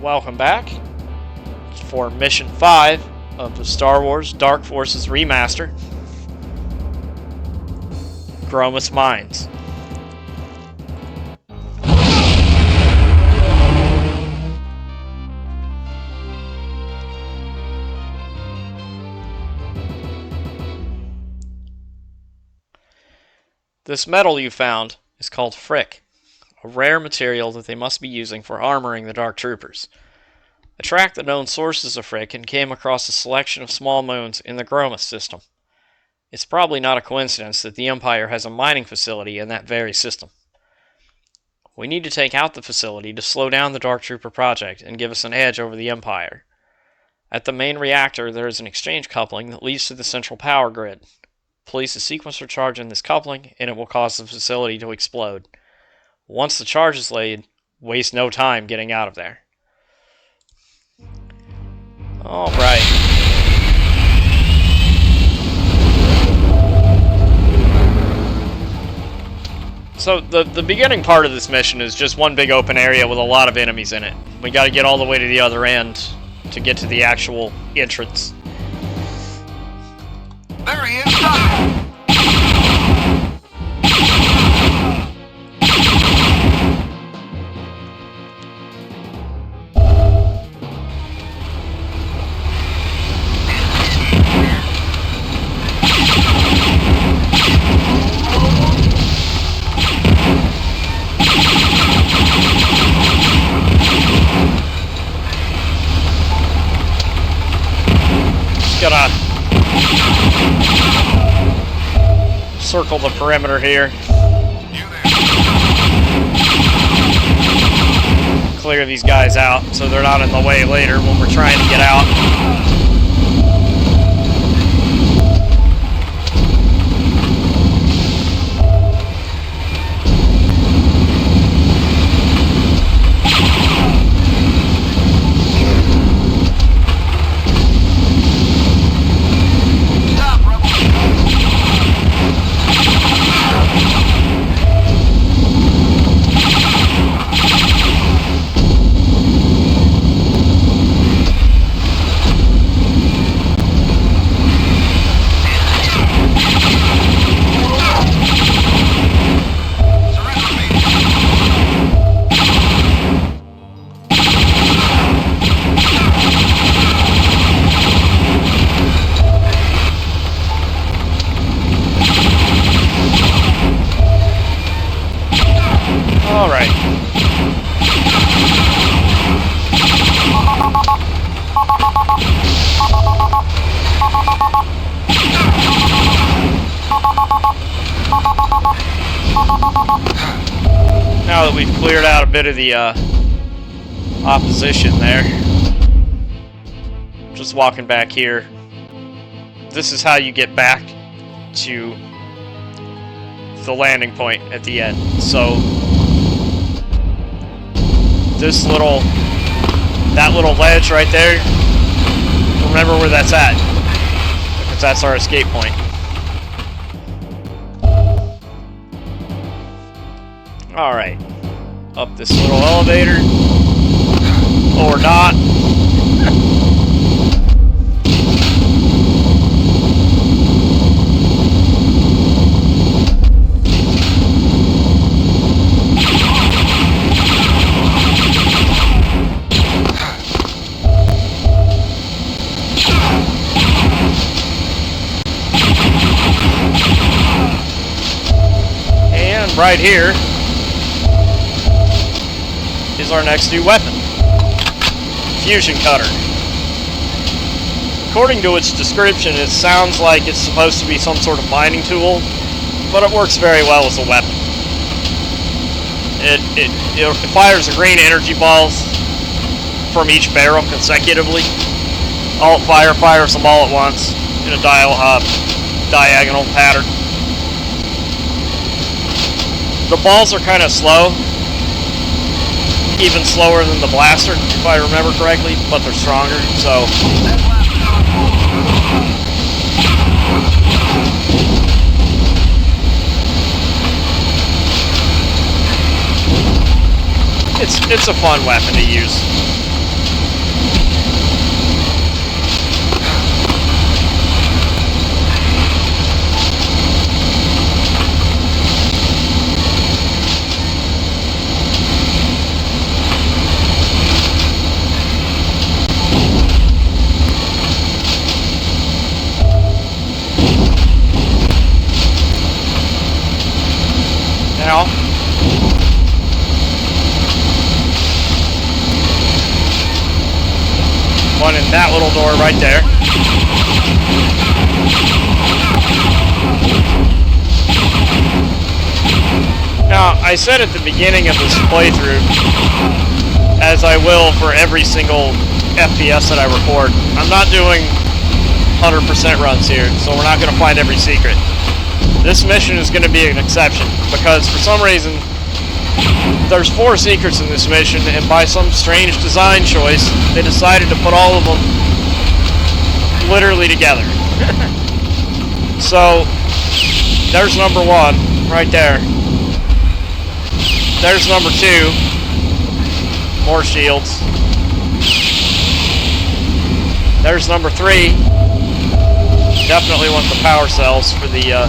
Welcome back for Mission 5 of the Star Wars Dark Forces Remaster, Gromas Mines. This metal you found is called Frick, a rare material that they must be using for armoring the Dark Troopers. I tracked the known sources of Frick and came across a selection of small moons in the Gromas system. It's probably not a coincidence that the Empire has a mining facility in that very system. We need to take out the facility to slow down the Dark Trooper project and give us an edge over the Empire. At the main reactor, there is an exchange coupling that leads to the central power grid. Place a sequencer charge in this coupling, and it will cause the facility to explode. Once the charge is laid, waste no time getting out of there. Alright. So, the beginning part of this mission is just one big open area with a lot of enemies in it. We gotta get all the way to the other end to get to the actual entrance. There he is! Stop. Just gotta circle the perimeter here. Clear these guys out so they're not in the way later when we're trying to get out. Alright. Now that we've cleared out a bit of the opposition there, just walking back here, this is how you get back to the landing point at the end. So that little ledge right there, remember where that's at, because that's our escape point. Alright, up this little elevator, or not. Right here is our next new weapon, Fusion Cutter. According to its description, it sounds like it's supposed to be some sort of mining tool, but it works very well as a weapon. It fires green energy balls from each barrel consecutively. Alt fire fires them all at once in a diagonal pattern. The balls are kind of slow, even slower than the blaster, if I remember correctly, but they're stronger, so it's a fun weapon to use. One in that little door right there. Now, I said at the beginning of this playthrough, as I will for every single FPS that I record, I'm not doing 100% runs here, so we're not going to find every secret. This mission is going to be an exception, because for some reason, there's 4 secrets in this mission, and by some strange design choice, they decided to put all of them literally together. So, there's number 1, right there. There's number 2. More shields. There's number 3. Definitely want the power cells for the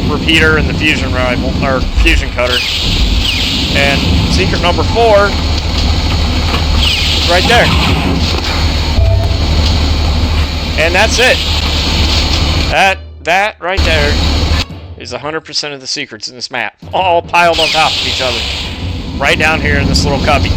repeater and the fusion rifle, or fusion cutter. And secret number 4 is right there. And that's it. That right there is 100% of the secrets in this map, all piled on top of each other, right down here in this little cubby.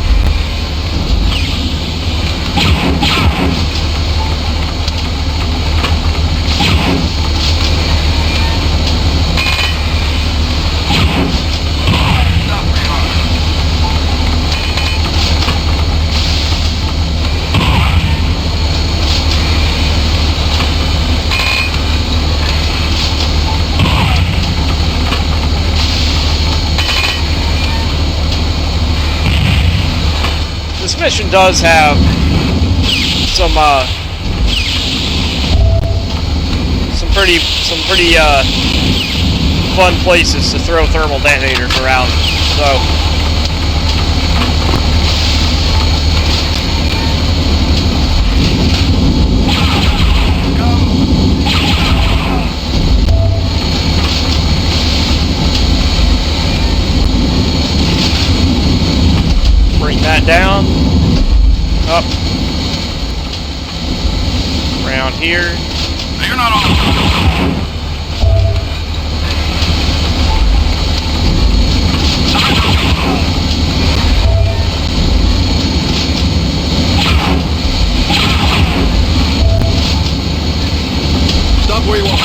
This mission does have some pretty fun places to throw thermal detonators around. So bring that down, up, around here. You're not on. Stop where you are.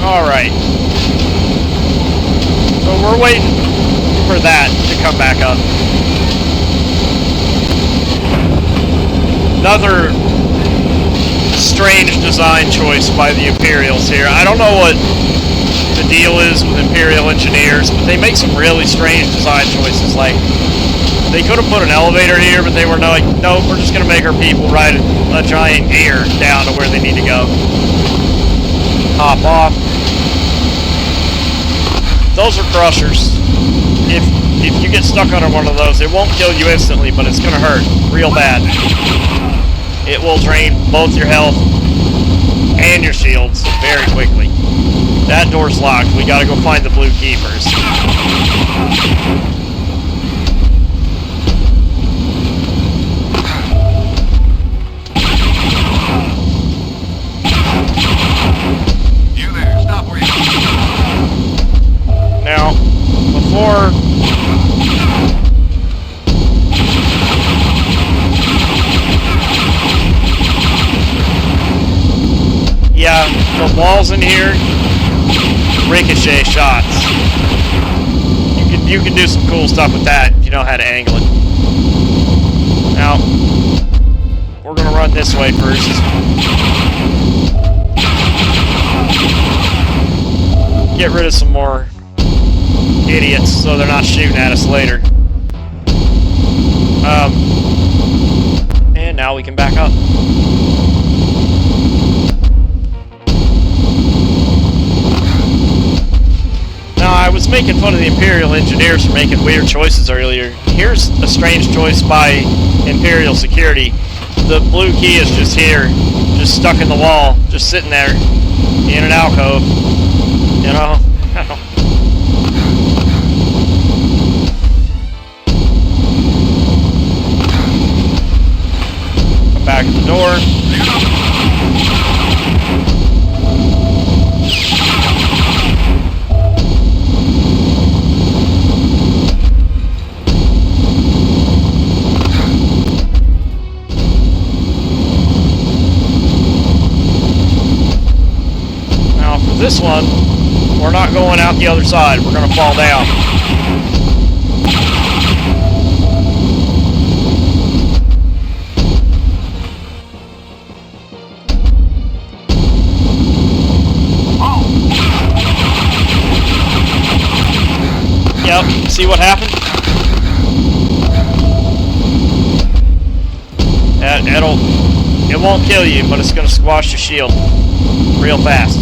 Alright. So we're waiting for that to come back up. Another strange design choice by the Imperials here. I don't know what the deal is with Imperial engineers, but they make some really strange design choices. Like, they could have put an elevator here, but they were like, nope, we're just going to make our people ride a giant gear down to where they need to go. Hop off. Those are crushers. If you get stuck under one of those, it won't kill you instantly, but it's going to hurt real bad. It will drain both your health and your shields very quickly. That door's locked. We got to go find the blue keepers. Now, before yeah, the walls in here ricochet shots. You can do some cool stuff with that if you know how to angle it. Now, we're gonna run this way first. Get rid of some more idiots so they're not shooting at us later. And now we can back up. Now, I was making fun of the Imperial engineers for making weird choices earlier. Here's a strange choice by Imperial security. the blue key is just here, just stuck in the wall, just sitting there in an alcove. You know? Come back at the door. This one, we're not going out the other side. We're going to fall down. Yep, see what happened? It won't kill you, but it's going to squash your shield real fast.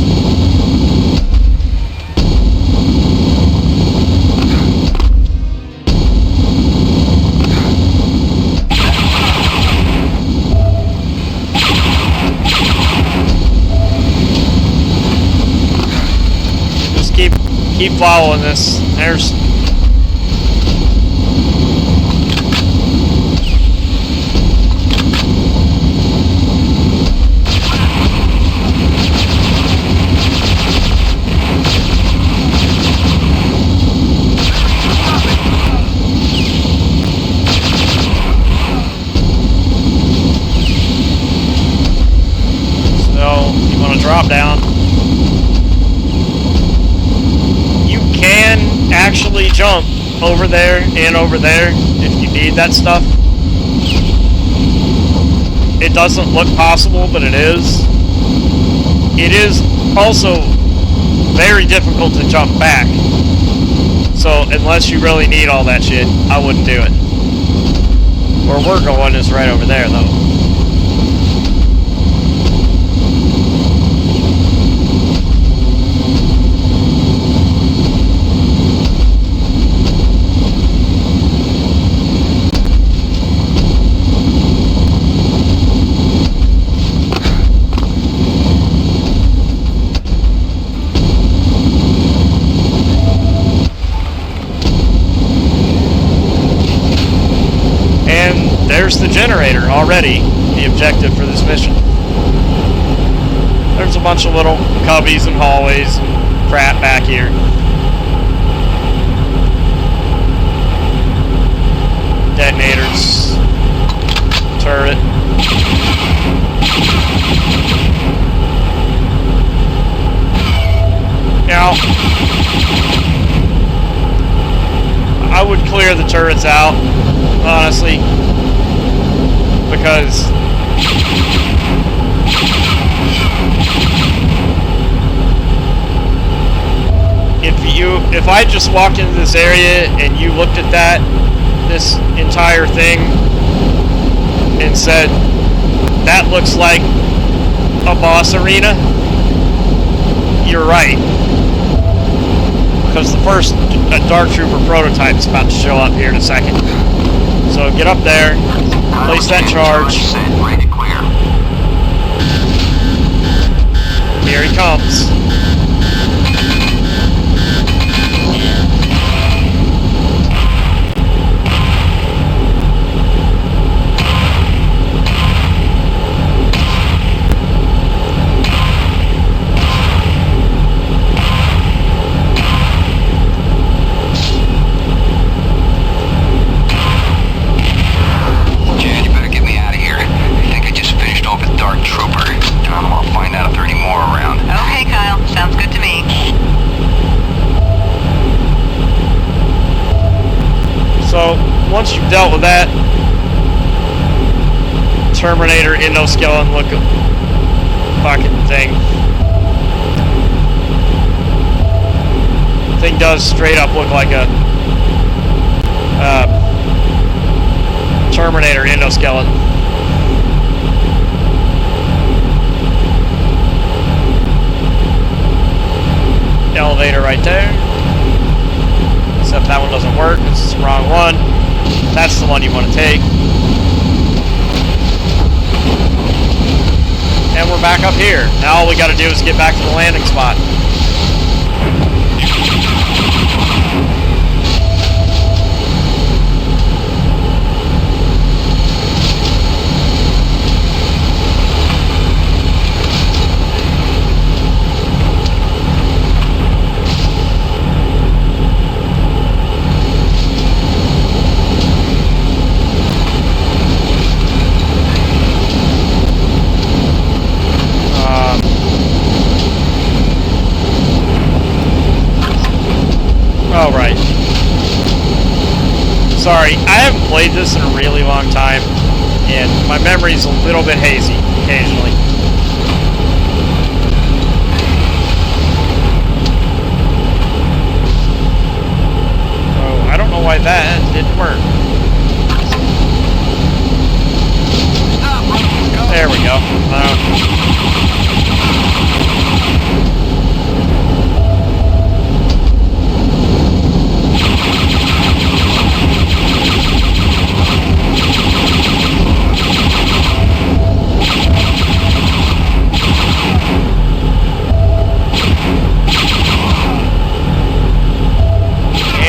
Keep following this. There's... So, you want to drop down. Actually jump over there and over there if you need that stuff. It doesn't look possible, but it is. It is also very difficult to jump back. So unless you really need all that shit, I wouldn't do it. Where we're going is right over there though. There's the generator already, the objective for this mission. There's a bunch of little cubbies and hallways and crap back here. Detonators. Turret. Now, I would clear the turrets out, honestly. Because if I just walked into this area and you looked at this entire thing and said, that looks like a boss arena, you're right. Because the first Dark Trooper prototype is about to show up here in a second. So get up there. Place that charge. Here he comes. So, once you've dealt with that Terminator endoskeleton looking fucking thing, thing does straight up look like a Terminator endoskeleton. Elevator right there. Except that one doesn't work, it's the wrong one. That's the one you want to take. And we're back up here. Now all we gotta do is get back to the landing spot. Oh, right. Sorry, I haven't played this in a really long time, and my memory's a little bit hazy occasionally. Oh, I don't know why that didn't work. There we go.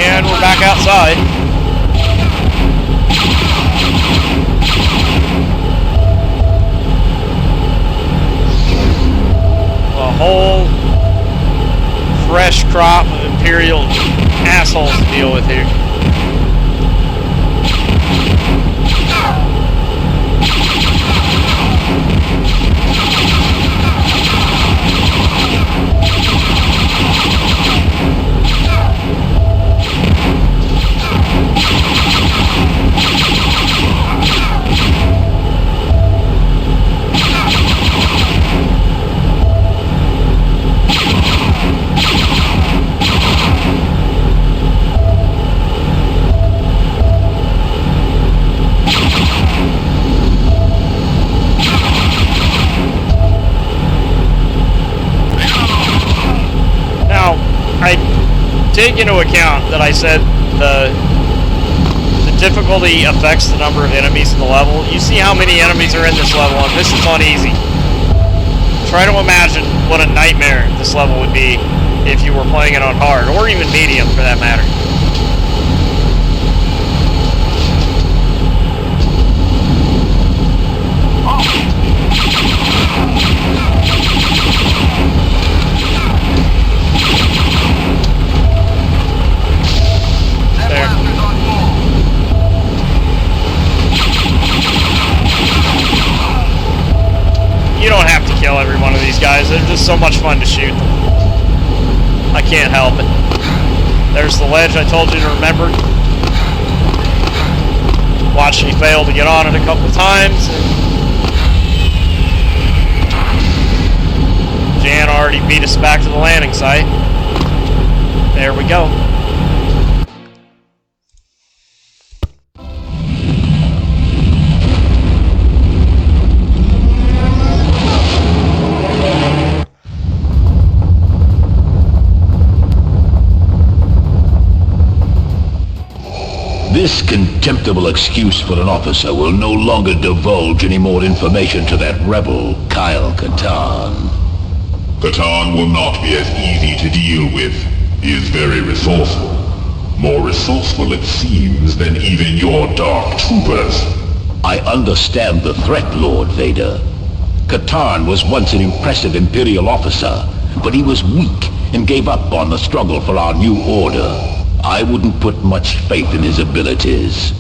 And we're back outside. A whole fresh crop of Imperial assholes to deal with here. Take into account that I said the difficulty affects the number of enemies in the level. You see how many enemies are in this level, and this is on easy. Try to imagine what a nightmare this level would be if you were playing it on hard, or even medium for that matter. You don't have to kill every one of these guys. They're just so much fun to shoot them. I can't help it. There's the ledge I told you to remember. Watched me fail to get on it a couple times. Jan already beat us back to the landing site. There we go. This contemptible excuse for an officer will no longer divulge any more information to that rebel, Kyle Katarn. Katarn will not be as easy to deal with. He is very resourceful. More resourceful, it seems, than even your dark troopers. I understand the threat, Lord Vader. Katarn was once an impressive Imperial officer, but he was weak and gave up on the struggle for our new order. I wouldn't put much faith in his abilities.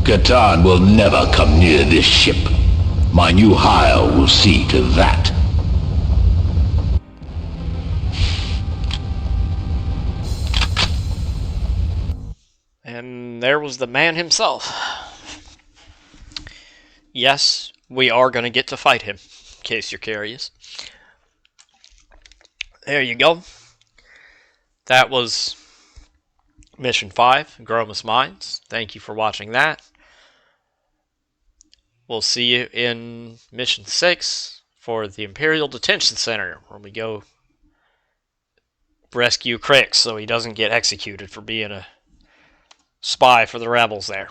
Katarn will never come near this ship. My new hire will see to that. And there was the man himself. Yes, we are going to get to fight him, in case you're curious. There you go. That was Mission 5, Gromas Mines. Thank you for watching that. We'll see you in Mission 6 for the Imperial Detention Center, where we go rescue Crix so he doesn't get executed for being a spy for the rebels there.